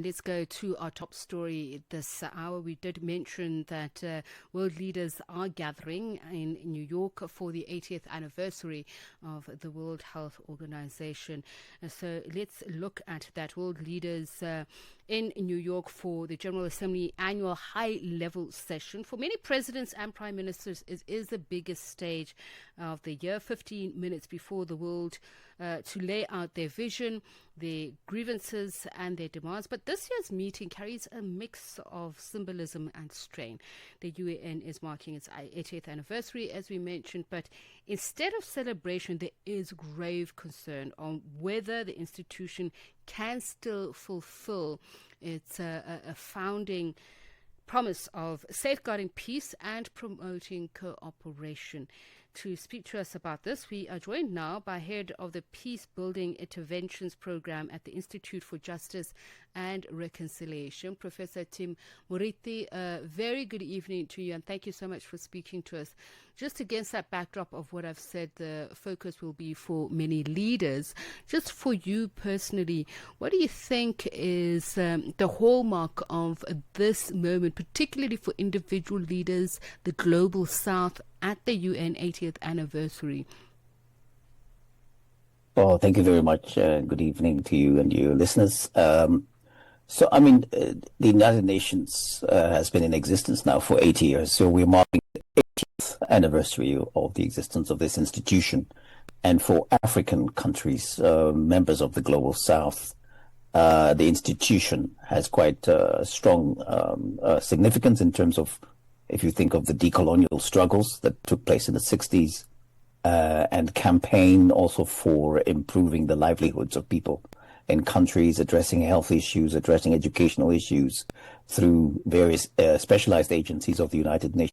Let's go to our top story this hour. We did mention that world leaders are gathering in New York for the 80th anniversary of the World Health Organization. So let's look at that. World leaders in New York for the General Assembly annual high-level session. For many presidents and prime ministers, it is the biggest stage of the year, 15 minutes before the world to lay out their vision, their grievances and their demands. But this year's meeting carries a mix of symbolism and strain. The UN is marking its 80th anniversary, as we mentioned, but instead of celebration, there is grave concern on whether the institution can still fulfill its a founding promise of safeguarding peace and promoting cooperation. To speak to us about this, we are joined now by head of the Peacebuilding Interventions Programme at the Institute for Justice and Reconciliation, Professor Tim Murithi. Very good evening to you, and thank you so much for speaking to us. Just against that backdrop of what I've said, the focus will be for many leaders. Just for you personally, what do you think is the hallmark of this moment, particularly for individual leaders, the Global South, at the UN 80th anniversary? Well, thank you very much. Good evening to you and your listeners. The United Nations has been in existence now for 80 years. So we're marking the 80th anniversary of the existence of this institution. And for African countries, members of the Global South, the institution has quite strong significance in terms of, if you think of the decolonial struggles that took place in the 60s, and campaign also for improving the livelihoods of people in countries, addressing health issues, addressing educational issues through various specialized agencies of the United Nations.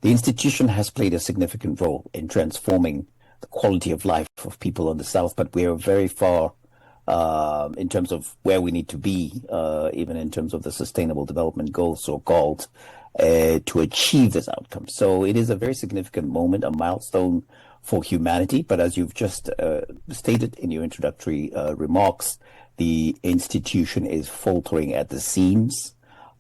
The institution has played a significant role in transforming the quality of life of people in the South, but we are very far in terms of where we need to be, even in terms of the Sustainable Development Goals, so-called, to achieve this outcome. So it is a very significant moment, a milestone for humanity. But as you've just stated in your introductory remarks, the institution is faltering at the seams.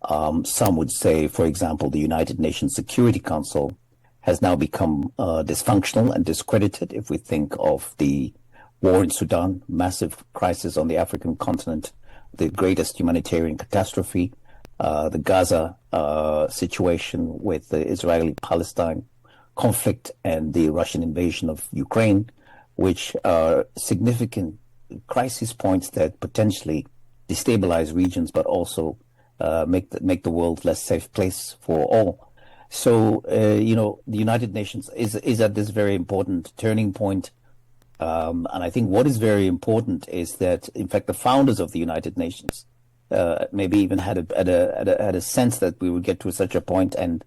Some would say, for example, the United Nations Security Council has now become dysfunctional and discredited. If we think of the war in Sudan, massive crisis on the African continent, the greatest humanitarian catastrophe, the Gaza situation with the Israeli-Palestine conflict and the Russian invasion of Ukraine, which are significant crisis points that potentially destabilize regions, but also make the world less safe place for all. So, the United Nations is at this very important turning point. And I think what is very important is that, in fact, the founders of the United Nations maybe even had a sense that we would get to such a point, and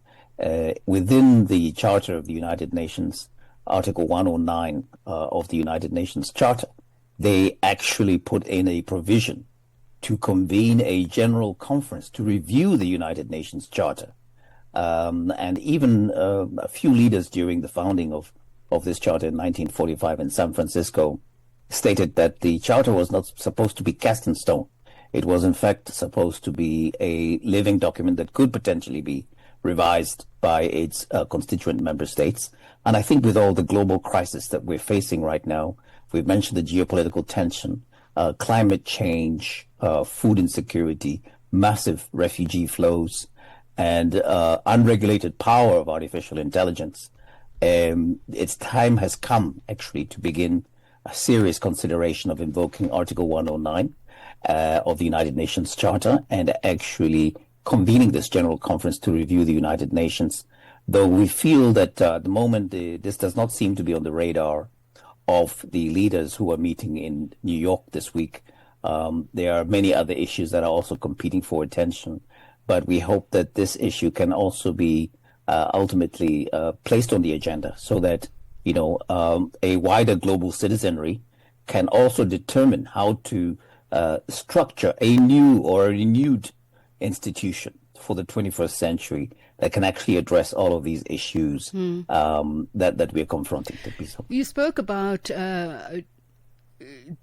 within the Charter of the United Nations, Article 109 of the United Nations Charter, they actually put in a provision to convene a general conference to review the United Nations Charter. And even a few leaders during the founding of this charter in 1945 in San Francisco stated that the charter was not supposed to be cast in stone. It was, in fact, supposed to be a living document that could potentially be revised by its constituent member states. And I think with all the global crisis that we're facing right now, we've mentioned the geopolitical tension, climate change, food insecurity, massive refugee flows, and unregulated power of artificial intelligence. Its time has come, actually, to begin a serious consideration of invoking Article 109 of the United Nations Charter and actually convening this general conference to review the United Nations. Though we feel that at the moment this does not seem to be on the radar of the leaders who are meeting in New York this week. There are many other issues that are also competing for attention, but we hope that this issue can also be ultimately placed on the agenda so that, a wider global citizenry can also determine how to structure a new or a renewed institution for the 21st century that can actually address all of these issues that we're confronting. You spoke about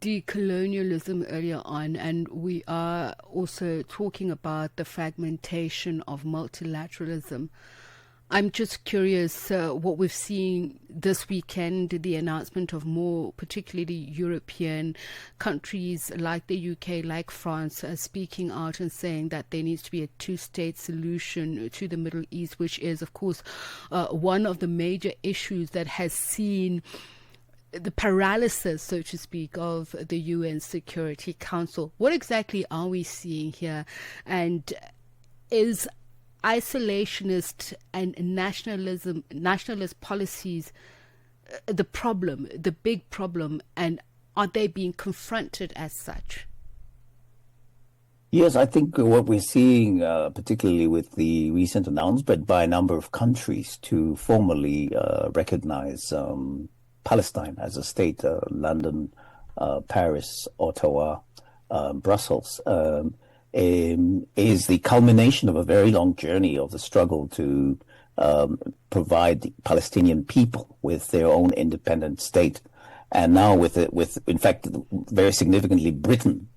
decolonialism earlier on, and we are also talking about the fragmentation of multilateralism. I'm just curious what we've seen this weekend, the announcement of more, particularly European countries like the UK, like France, speaking out and saying that there needs to be a two-state solution to the Middle East, which is, of course, one of the major issues that has seen the paralysis, so to speak, of the UN Security Council. What exactly are we seeing here? And is isolationist and nationalist policies the problem, the big problem, and are they being confronted as such? Yes, I think what we're seeing, particularly with the recent announcement by a number of countries to formally recognize Palestine as a state, London, Paris, Ottawa, Brussels, is the culmination of a very long journey of the struggle to provide the Palestinian people with their own independent state. And now with in fact, very significantly, Britain,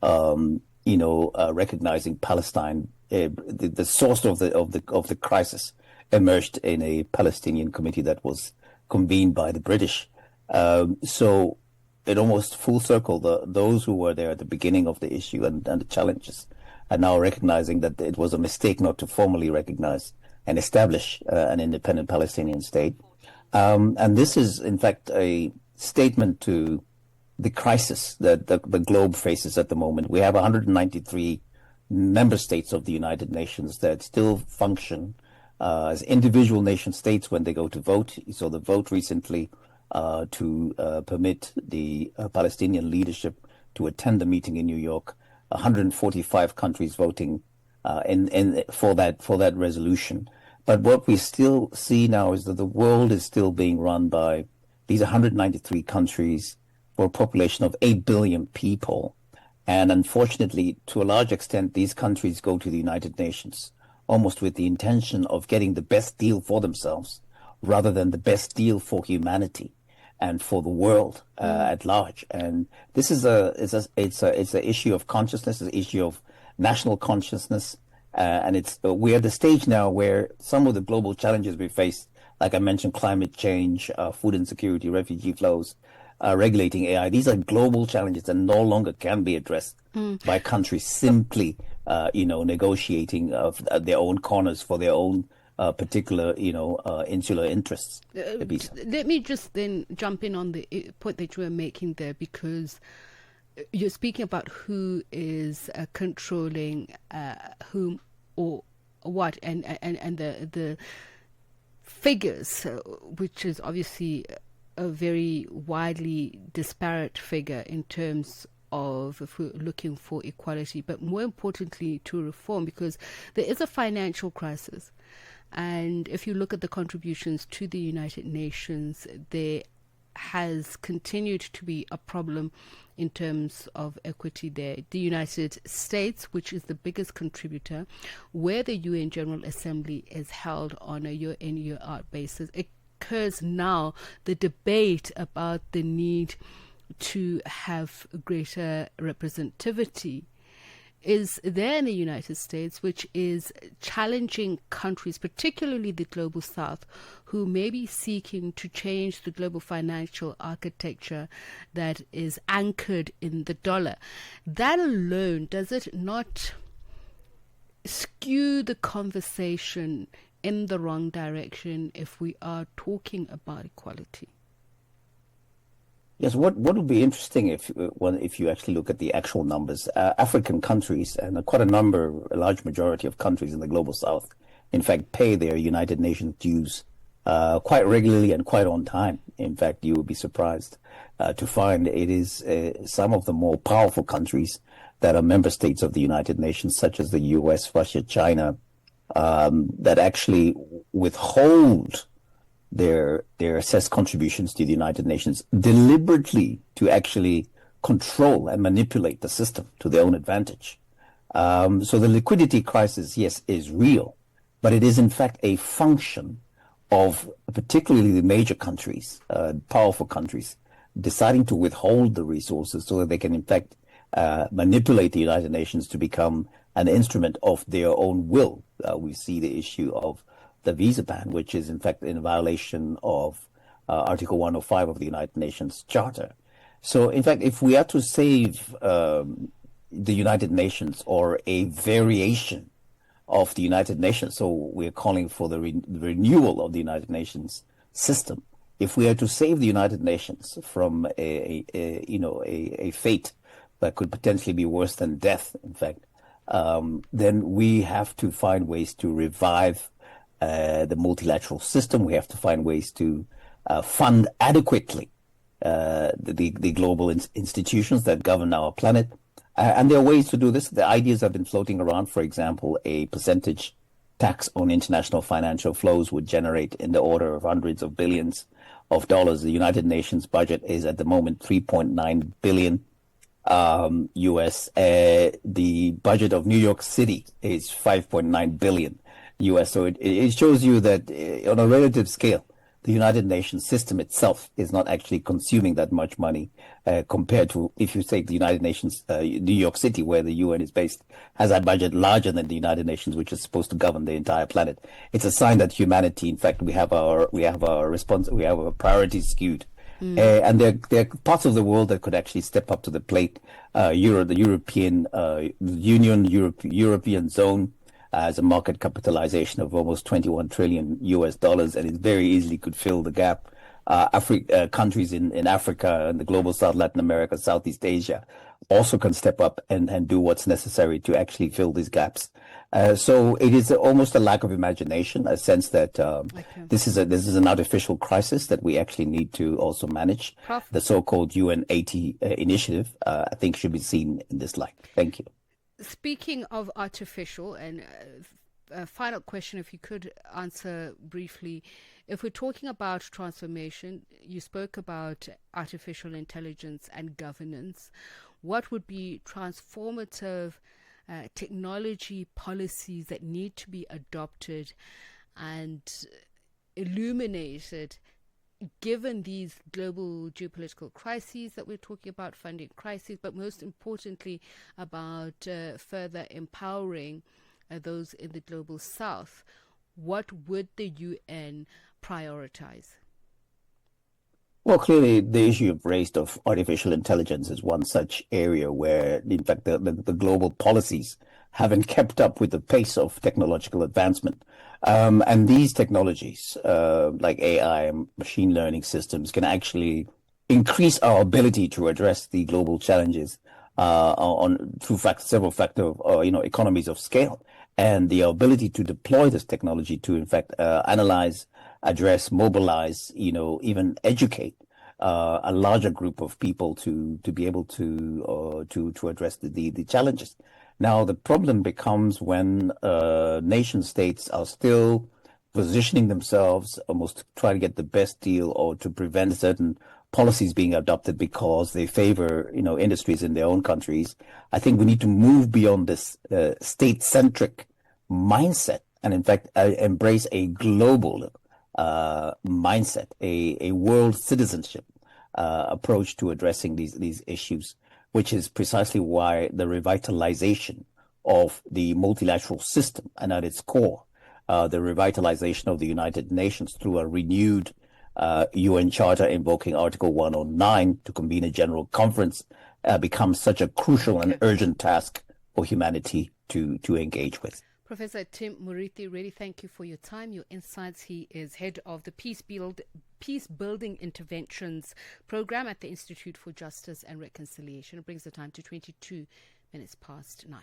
recognizing Palestine, the source of the crisis emerged in a Palestinian committee that was convened by the British. So it almost full circle, those who were there at the beginning of the issue and the challenges are now recognizing that it was a mistake not to formally recognize and establish an independent Palestinian state. And this is, in fact, a statement to the crisis that the globe faces at the moment. We have 193 member states of the United Nations that still function as individual nation states when they go to vote. So the vote recently to permit the Palestinian leadership to attend the meeting in New York, 145 countries voting for that resolution. But what we still see now is that the world is still being run by these 193 countries for a population of 8 billion people. And unfortunately, to a large extent, these countries go to the United Nations almost with the intention of getting the best deal for themselves rather than the best deal for humanity and for the world at large. And this is it's an issue of consciousness, it's an issue of national consciousness. And we're at the stage now where some of the global challenges we face, like I mentioned, climate change, food insecurity, refugee flows, regulating AI, these are global challenges that no longer can be addressed by countries simply, negotiating of their own corners for their own particular, insular interests. Let me just then jump in on the point that you were making there, because you're speaking about who is controlling whom or what, and the figures, which is obviously a very widely disparate figure in terms of if we're looking for equality, but more importantly to reform, because there is a financial crisis. And if you look at the contributions to the United Nations, there has continued to be a problem in terms of equity there. The United States, which is the biggest contributor, where the UN General Assembly is held on a year in, year out basis, it occurs now the debate about the need to have greater representativity is there in the United States, which is challenging countries, particularly the global south, who may be seeking to change the global financial architecture that is anchored in the dollar. That alone, does it not skew the conversation in the wrong direction if we are talking about equality? Yes, what would be interesting if you actually look at the actual numbers, African countries and quite a large majority of countries in the global south, in fact, pay their United Nations dues quite regularly and quite on time. In fact, you would be surprised to find it is some of the more powerful countries that are member states of the United Nations, such as the US, Russia, China, that actually withhold their assessed contributions to the United Nations deliberately to actually control and manipulate the system to their own advantage. So the liquidity crisis, yes, is real, but it is in fact a function of particularly the major countries, powerful countries, deciding to withhold the resources so that they can, in fact, manipulate the United Nations to become an instrument of their own will. We see the issue of the visa ban, which is, in fact, in violation of Article 105 of the United Nations Charter. So, in fact, if we are to save the United Nations or a variation of the United Nations, so we're calling for the renewal of the United Nations system. If we are to save the United Nations from a fate that could potentially be worse than death, in fact, then we have to find ways to revive the multilateral system. We have to find ways to fund adequately the global institutions that govern our planet. And there are ways to do this. The ideas have been floating around. For example, a percentage tax on international financial flows would generate in the order of hundreds of billions of dollars. The United Nations budget is at the moment 3.9 billion US. The budget of New York City is 5.9 billion US. So it shows you that on a relative scale, the United Nations system itself is not actually consuming that much money compared to, if you take the United Nations, New York City, where the UN is based, has a budget larger than the United Nations, which is supposed to govern the entire planet. It's a sign that humanity, in fact, we have our priorities skewed. And there are parts of the world that could actually step up to the plate. The European Union, European zone, has a market capitalization of almost 21 trillion US dollars, and it very easily could fill the gap. Countries in Africa and the global South, Latin America, Southeast Asia also can step up and do what's necessary to actually fill these gaps. So it is almost a lack of imagination, a sense that this is an artificial crisis that we actually need to also manage. Prof. The so-called UN 80 initiative, I think, should be seen in this light. Thank you. Speaking of artificial, and a final question, if you could answer briefly, if we're talking about transformation, you spoke about artificial intelligence and governance. What would be transformative technology policies that need to be adopted and illuminated given these global geopolitical crises that we're talking about, funding crises, but most importantly about further empowering those in the global south? What would the UN prioritize? Well, clearly the issue you've raised of artificial intelligence is one such area where, in fact, the global policies haven't kept up with the pace of technological advancement. And these technologies, like AI and machine learning systems, can actually increase our ability to address the global challenges through several factors of economies of scale, and the ability to deploy this technology to, in fact, analyze, address, mobilize, even educate a larger group of people to be able to address the challenges. Now, the problem becomes when nation states are still positioning themselves almost to try to get the best deal or to prevent certain policies being adopted because they favor, industries in their own countries. I think we need to move beyond this state-centric mindset and, in fact, embrace a global mindset, a world citizenship approach to addressing these issues, which is precisely why the revitalization of the multilateral system and at its core, the revitalization of the United Nations through a renewed UN Charter invoking Article 109 to convene a general conference becomes such a crucial and urgent task for humanity to engage with. Professor Tim Murithi, really thank you for your time, your insights. He is head of the Peacebuilding Interventions Programme at the Institute for Justice and Reconciliation. It brings the time to 22 minutes past 9.